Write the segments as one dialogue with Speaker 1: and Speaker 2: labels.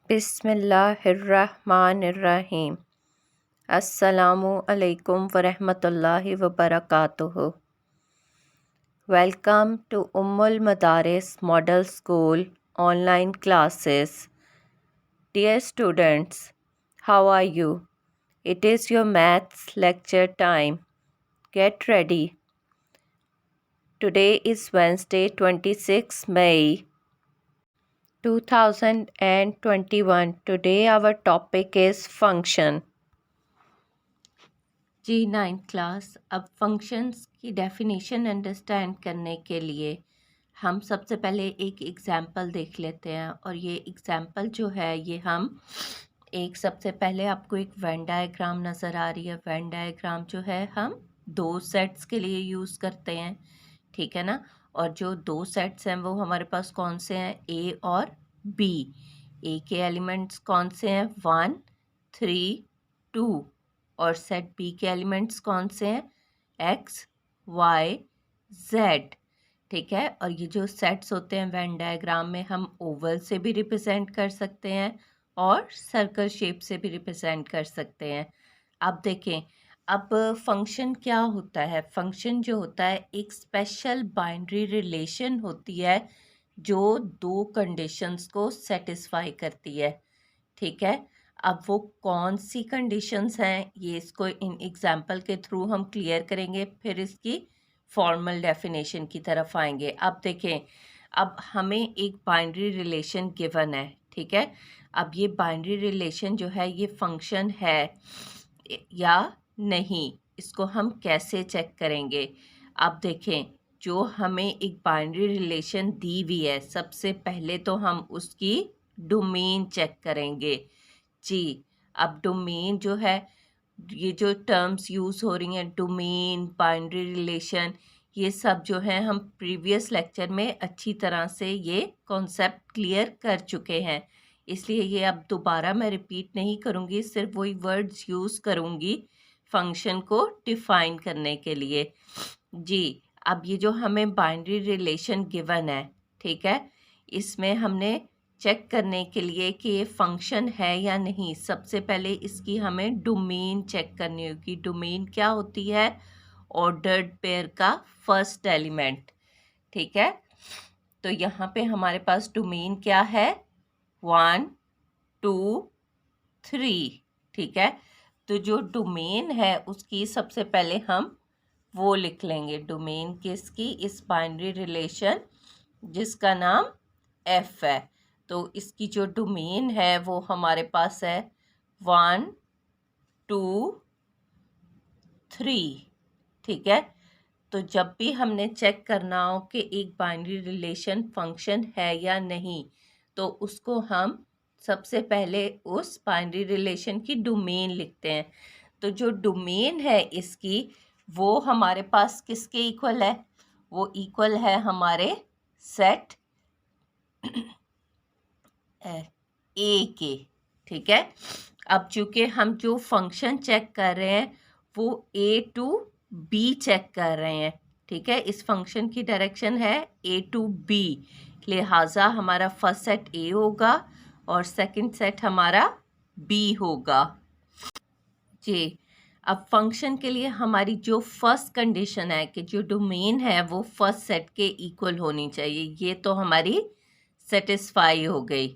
Speaker 1: बिस्मिल्लाहिर्रहमानिर्रहीम। अस्सलामु अलैकुम वरहमतुल्लाहि वबरकातुहु। Welcome to Ummul Madaris Model School online classes. Dear students, how are you? It is your maths lecture time. Get ready. Today is Wednesday, 26 May 2021. Today our topic is function. जी 9th class. अब functions की definition understand करने के लिए हम सबसे पहले एक एग्ज़ाम्पल देख लेते हैं। और ये एग्ज़ाम्पल जो है ये हम सबसे पहले आपको एक वेन डायग्राम नज़र आ रही है। वेन डायग्राम जो है हम दो सेट्स के लिए यूज़ करते हैं, ठीक है ना। और जो दो सेट्स हैं वो हमारे पास कौन से हैं, ए और बी। ए के एलिमेंट्स कौन से हैं, 1 3 2। और सेट बी के एलिमेंट्स कौन से हैं, एक्स वाई जेड, ठीक है। और ये जो सेट्स होते हैं वेन डायग्राम में हम ओवल से भी रिप्रेजेंट कर सकते हैं और सर्कल शेप से भी रिप्रेजेंट कर सकते हैं। अब देखें, अब फंक्शन क्या होता है। फंक्शन जो होता है एक स्पेशल बाइनरी रिलेशन होती है जो दो कंडीशंस को सेटिस्फाई करती है, ठीक है। अब वो कौन सी कंडीशंस हैं ये इसको इन एग्जाम्पल के थ्रू हम क्लियर करेंगे, फिर इसकी फॉर्मल डेफिनेशन की तरफ आएंगे। अब देखें, अब हमें एक बाइनरी रिलेशन गिवन है, ठीक है। अब ये बाइनरी रिलेशन जो है ये फंक्शन है या नहीं, इसको हम कैसे चेक करेंगे। अब देखें, जो हमें एक बाइनरी रिलेशन दी हुई है, सबसे पहले तो हम उसकी डोमेन चेक करेंगे जी। अब डोमेन जो है, ये जो टर्म्स यूज़ हो रही हैं, डोमेन, बाइनरी रिलेशन, ये सब जो है हम प्रीवियस लेक्चर में अच्छी तरह से ये कॉन्सेप्ट क्लियर कर चुके हैं, इसलिए ये अब दोबारा मैं रिपीट नहीं करूँगी, सिर्फ वही वर्ड्स यूज़ करूँगी फंक्शन को डिफाइन करने के लिए जी। अब ये जो हमें बाइनरी रिलेशन गिवन है, ठीक है, इसमें हमने चेक करने के लिए कि ये फंक्शन है या नहीं, सबसे पहले इसकी हमें डोमेन चेक करनी होगी। डोमेन क्या होती है, ऑर्डर्ड पेयर का फर्स्ट एलिमेंट, ठीक है। तो यहाँ पे हमारे पास डोमेन क्या है, 1 2 3, ठीक है। तो जो डोमेन है उसकी सबसे पहले हम वो लिख लेंगे, डोमेन किसकी, इस बाइनरी रिलेशन जिसका नाम एफ है। तो इसकी जो डोमेन है वो हमारे पास है 1 2 3, ठीक है। तो जब भी हमने चेक करना हो कि एक बाइनरी रिलेशन फंक्शन है या नहीं, तो उसको हम सबसे पहले उस बाइनरी रिलेशन की डोमेन लिखते हैं। तो जो डोमेन है इसकी, वो हमारे पास किसके इक्वल है, वो इक्वल है हमारे सेट ए के, ठीक है। अब चूंकि हम जो फंक्शन चेक कर रहे हैं वो ए टू बी चेक कर रहे हैं, ठीक है। इस फंक्शन की डायरेक्शन है ए टू बी, लिहाजा हमारा फर्स्ट सेट ए होगा और सेकंड सेट हमारा बी होगा जी। अब फंक्शन के लिए हमारी जो फर्स्ट कंडीशन है कि जो डोमेन है वो फर्स्ट सेट के इक्वल होनी चाहिए, ये तो हमारी सेटिस्फाई हो गई,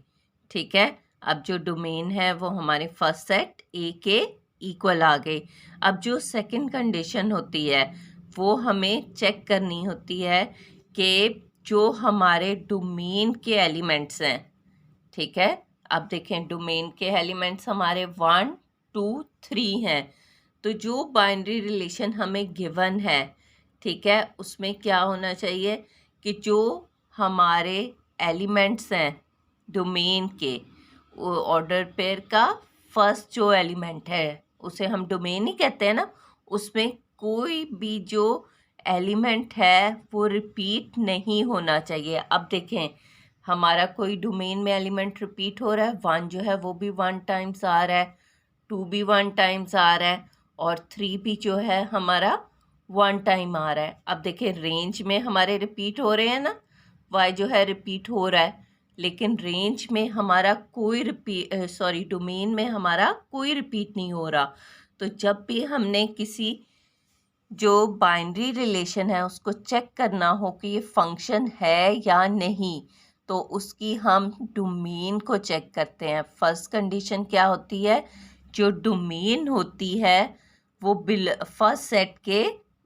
Speaker 1: ठीक है। अब जो डोमेन है वो हमारे फर्स्ट सेट ए के इक्वल आ गई। अब जो सेकंड कंडीशन होती है वो हमें चेक करनी होती है कि जो हमारे डोमेन के एलिमेंट्स हैं, ठीक है। अब देखें, डोमेन के एलिमेंट्स हमारे 1 2 3 हैं। तो जो बाइनरी रिलेशन हमें गिवन है, ठीक है, उसमें क्या होना चाहिए कि जो हमारे एलिमेंट्स हैं डोमेन के, वो ऑर्डर पेयर का फर्स्ट जो एलिमेंट है उसे हम डोमेन ही कहते हैं ना, उसमें कोई भी जो एलिमेंट है वो रिपीट नहीं होना चाहिए। अब देखें, हमारा कोई डोमेन में एलिमेंट रिपीट हो रहा है, 1 जो है वो भी 1 टाइम्स आ रहा है, 2 भी 1 टाइम्स आ रहा है और 3 भी जो है हमारा 1 टाइम आ रहा है। अब देखिए, रेंज में हमारे रिपीट हो रहे हैं ना, y जो है रिपीट हो रहा है, लेकिन रेंज में हमारा कोई डोमेन में हमारा कोई रिपीट नहीं हो रहा। तो जब भी हमने किसी जो बाइनरी रिलेशन है उसको चेक करना हो कि ये फंक्शन है या नहीं, तो उसकी हम डोमेन को चेक करते हैं। फर्स्ट कंडीशन क्या होती है, जो डोमेन होती है वो फर्स्ट सेट के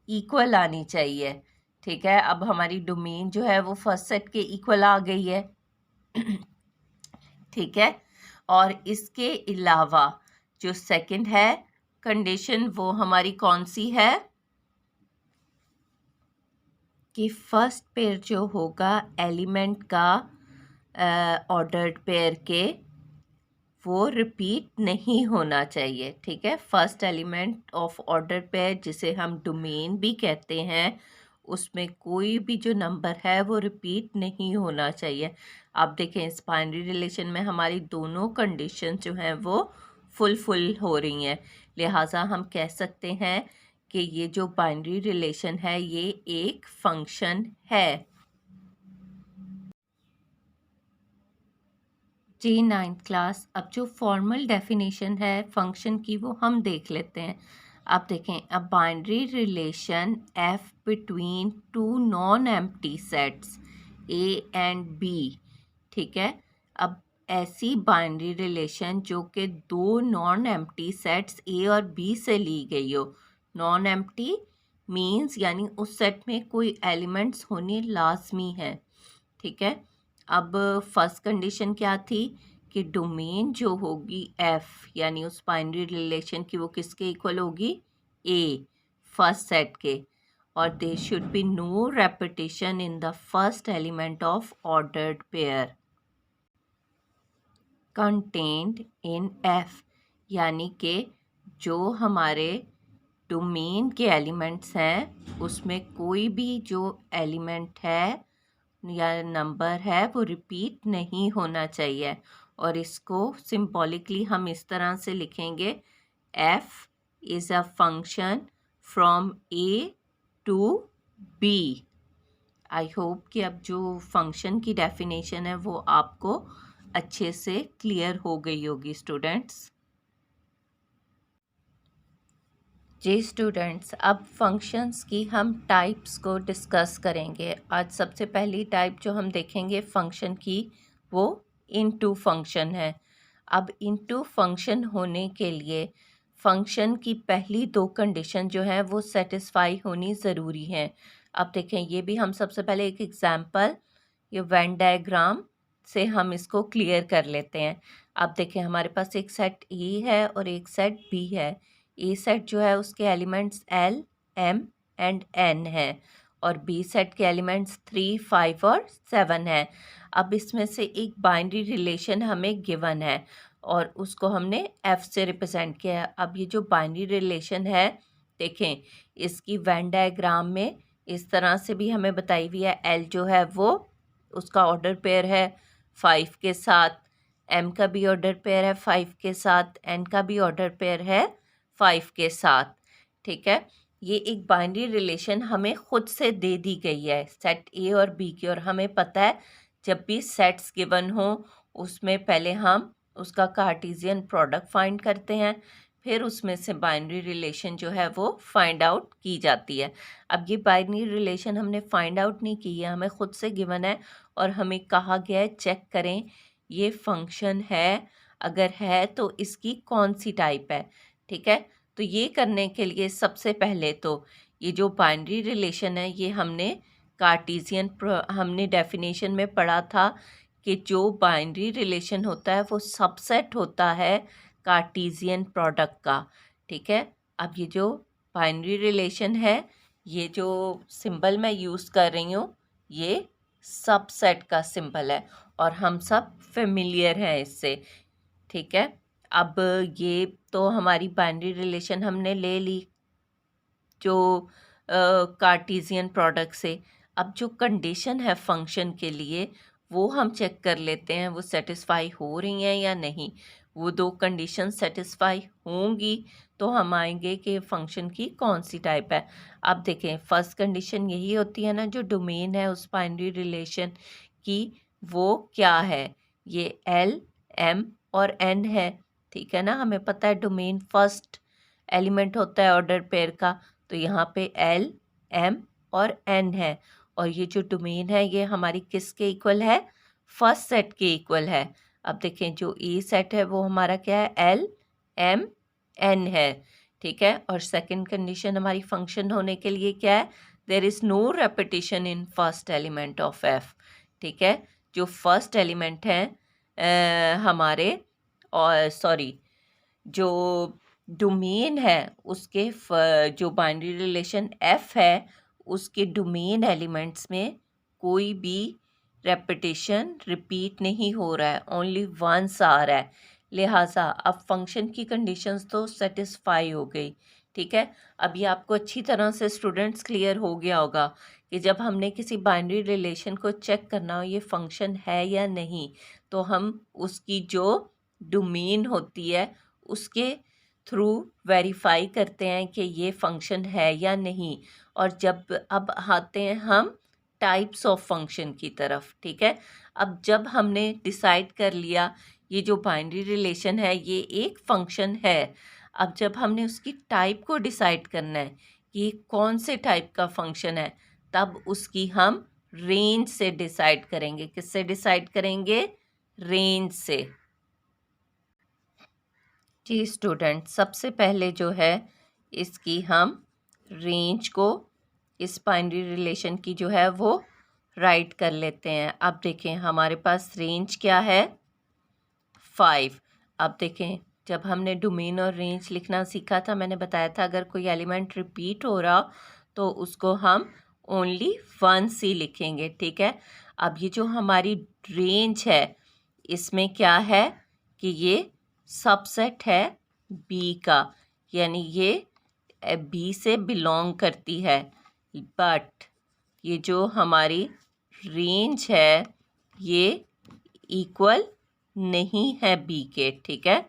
Speaker 1: इक्वल आनी चाहिए। ठीक है, अब हमारी डोमेन जो है वो फर्स्ट सेट के इक्वल आ गई है। ठीक है, और इसके अलावा जो सेकंड है कंडीशन वो हमारी कौन सी है कि फर्स्ट पेयर जो होगा एलिमेंट का ऑर्डर्ड पेयर के, वो रिपीट नहीं होना चाहिए। ठीक है, first element of order pair जिसे हम डोमेन भी कहते हैं, उसमें कोई भी जो नंबर है वो रिपीट नहीं होना चाहिए। आप देखें इस बाइनरी रिलेशन में हमारी दोनों कंडीशन जो हैं वो फुल हो रही हैं, लिहाजा हम कह सकते हैं कि ये जो बाइनरी रिलेशन है ये एक फंक्शन है। जी 9th क्लास, अब जो फॉर्मल डेफिनेशन है फंक्शन की वो हम देख लेते हैं। अब देखें, a binary relation F between two non empty sets A and B. ठीक है, अब ऐसी बाइनरी रिलेशन जो कि दो नॉन एम्प्टी सेट्स ए और बी से ली गई हो। नॉन एम्प्टी मीन्स यानी उस सेट में कोई एलिमेंट्स होने लाजमी है। ठीक है, अब फर्स्ट कंडीशन क्या थी कि डोमेन जो होगी एफ यानी उस बाइनरी रिलेशन की वो किसके इक्वल होगी, ए फर्स्ट सेट के, और there should be no repetition in the first element of ordered pair contained in F, यानी कि जो हमारे डोमेन के एलिमेंट्स हैं उसमें कोई भी जो एलिमेंट है या नंबर है वो रिपीट नहीं होना चाहिए। और इसको सिंबॉलिकली हम इस तरह से लिखेंगे, f is a function from a to b। I hope कि अब जो फंक्शन की डेफिनेशन है वो आपको अच्छे से क्लियर हो गई होगी स्टूडेंट्स। जी स्टूडेंट्स, अब फंक्शंस की हम टाइप्स को डिस्कस करेंगे। आज सबसे पहली टाइप जो हम देखेंगे फंक्शन की वो इनटू फंक्शन है। अब इनटू फंक्शन होने के लिए फंक्शन की पहली दो कंडीशन जो है वो सेटिस्फाई होनी ज़रूरी है। अब देखें, ये भी हम सबसे पहले एक एग्जांपल ये वेन डायग्राम से हम इसको क्लियर कर लेते हैं। अब देखें, हमारे पास एक सेट ए है और एक सेट बी है। ए सेट जो है उसके elements L, M and N है, और बी सेट के एलिमेंट्स 3, 5 और 7 है। अब इसमें से एक बाइनरी रिलेशन हमें गिवन है और उसको हमने एफ से रिप्रेजेंट किया है। अब ये जो बाइनरी रिलेशन है, देखें इसकी वेन डायग्राम में इस तरह से भी हमें बताई हुई है। एल जो है वो उसका ऑर्डर पेयर है 5 के साथ, एम का भी ऑर्डर पेयर है 5 के साथ, एन का भी ऑर्डर पेयर है 5 के साथ। ठीक है, ये एक बाइनरी रिलेशन हमें खुद से दे दी गई है सेट ए और बी की, और हमें पता है जब भी सेट्स गिवन हो उसमें पहले हम उसका कार्टेशियन प्रोडक्ट फाइंड करते हैं, फिर उसमें से बाइनरी रिलेशन जो है वो फाइंड आउट की जाती है। अब ये बाइनरी रिलेशन हमने फाइंड आउट नहीं की है, हमें खुद से गिवन है और हमें कहा गया है चेक करें ये फंक्शन है, अगर है तो इसकी कौन सी टाइप है। ठीक है, तो ये करने के लिए सबसे पहले तो ये जो बाइनरी रिलेशन है ये हमने कार्टेशियन हमने डेफिनेशन में पढ़ा था कि जो बाइनरी रिलेशन होता है वो सबसेट होता है कार्टेशियन प्रोडक्ट का। ठीक है, अब ये जो बाइनरी रिलेशन है, ये जो सिंबल मैं यूज़ कर रही हूँ ये सबसेट का सिंबल है और हम सब फेमिलियर हैं इससे। ठीक है, अब ये तो हमारी बाइनरी रिलेशन हमने ले ली जो कार्टेशियन प्रोडक्ट से। अब जो कंडीशन है फंक्शन के लिए वो हम चेक कर लेते हैं वो सेटिस्फाई हो रही हैं या नहीं। वो दो कंडीशन सेटिस्फाई होंगी तो हम आएंगे कि फंक्शन की कौन सी टाइप है। अब देखें, फर्स्ट कंडीशन यही होती है ना, जो डोमेन है उस बाइनरी रिलेशन की वो क्या है। ये एल, एम और एन है, ठीक है ना। हमें पता है डोमेन फर्स्ट एलिमेंट होता है ऑर्डर पेयर का, तो यहाँ पे एल, एम और एन है। और ये जो डोमेन है ये हमारी किसके इक्वल है, फर्स्ट सेट के इक्वल है। अब देखें जो ए सेट है वो हमारा क्या है, एल, एम, एन है, ठीक है। और सेकंड कंडीशन हमारी फंक्शन होने के लिए क्या है, there is no repetition in first element of F, ठीक है। जो फर्स्ट एलिमेंट है हमारे, और सॉरी जो डोमेन है उसके जो बाइनरी रिलेशन एफ है उसके डोमेन एलिमेंट्स में कोई भी रेपिटेशन रिपीट नहीं हो रहा है, ओनली वंस आ रहा है। लिहाजा अब फंक्शन की कंडीशंस तो सेटिस्फाई हो गई, ठीक है। अब ये आपको अच्छी तरह से स्टूडेंट्स क्लियर हो गया होगा कि जब हमने किसी बाइनरी रिलेशन को चेक करना हो ये फंक्शन है या नहीं, तो हम उसकी जो डोमेन होती है उसके थ्रू वेरीफाई करते हैं कि ये फंक्शन है या नहीं। और जब अब आते हैं हम टाइप्स ऑफ फंक्शन की तरफ, ठीक है। अब जब हमने डिसाइड कर लिया ये जो बाइनरी रिलेशन है ये एक फंक्शन है, अब जब हमने उसकी टाइप को डिसाइड करना है कि कौन से टाइप का फंक्शन है, तब उसकी हम रेंज से डिसाइड करेंगे। किससे डिसाइड करेंगे, रेंज से। जी स्टूडेंट, सबसे पहले जो है इसकी हम रेंज को इस बाइनरी रिलेशन की जो है वो राइट कर लेते हैं। अब देखें हमारे पास रेंज क्या है, 5। अब देखें जब हमने डोमेन और रेंज लिखना सीखा था मैंने बताया था अगर कोई एलिमेंट रिपीट हो रहा तो उसको हम ओनली वंस ही लिखेंगे, ठीक है। अब ये जो हमारी रेंज है इसमें क्या है कि ये सबसेट है बी का, यानी ये बी से बिलोंग करती है। बट ये जो हमारी रेंज है ये इक्वल नहीं है बी के, ठीक है।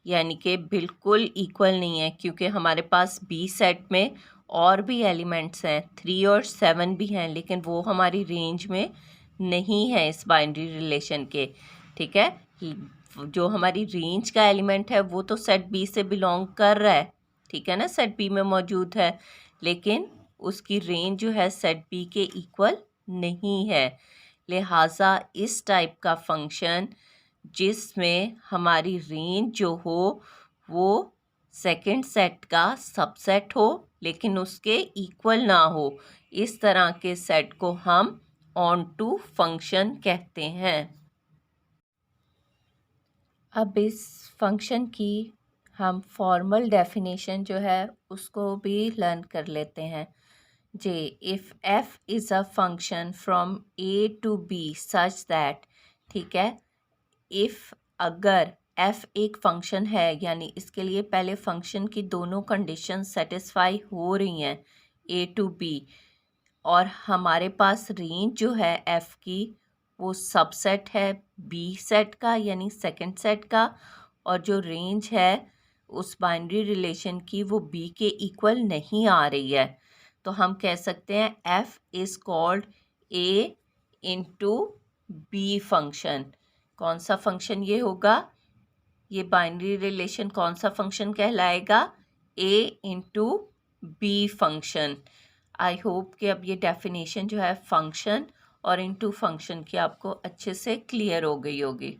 Speaker 1: यानी कि बिल्कुल इक्वल नहीं है क्योंकि हमारे पास बी सेट में और भी एलिमेंट्स हैं, 3 और 7 भी हैं, लेकिन वो हमारी रेंज में नहीं है इस बाइनरी रिलेशन के, ठीक है। जो हमारी रेंज का एलिमेंट है वो तो सेट बी से बिलोंग कर रहा है, ठीक है ना, सेट बी में मौजूद है, लेकिन उसकी रेंज जो है सेट बी के इक्वल नहीं है। लिहाजा इस टाइप का फंक्शन जिसमें हमारी रेंज जो हो वो सेकंड सेट का सबसेट हो लेकिन उसके इक्वल ना हो, इस तरह के सेट को हम ऑन टू फंक्शन कहते हैं। अब इस फंक्शन की हम फॉर्मल डेफिनेशन जो है उसको भी लर्न कर लेते हैं। J if F is a function from A to B such that, ठीक है, इफ़ अगर एफ एक फंक्शन है यानी इसके लिए पहले फंक्शन की दोनों कंडीशन सेटिस्फाई हो रही हैं ए टू बी, और हमारे पास रेंज जो है एफ की वो सबसेट है बी सेट का यानी सेकंड सेट का, और जो रेंज है उस बाइनरी रिलेशन की वो बी के इक्वल नहीं आ रही है, तो हम कह सकते हैं F is called A into B function. कौन सा फंक्शन ये होगा, ये बाइनरी रिलेशन कौन सा फंक्शन कहलाएगा, A into B function. I hope कि अब ये डेफिनेशन जो है फंक्शन और इनटू फंक्शन की आपको अच्छे से क्लियर हो गई होगी।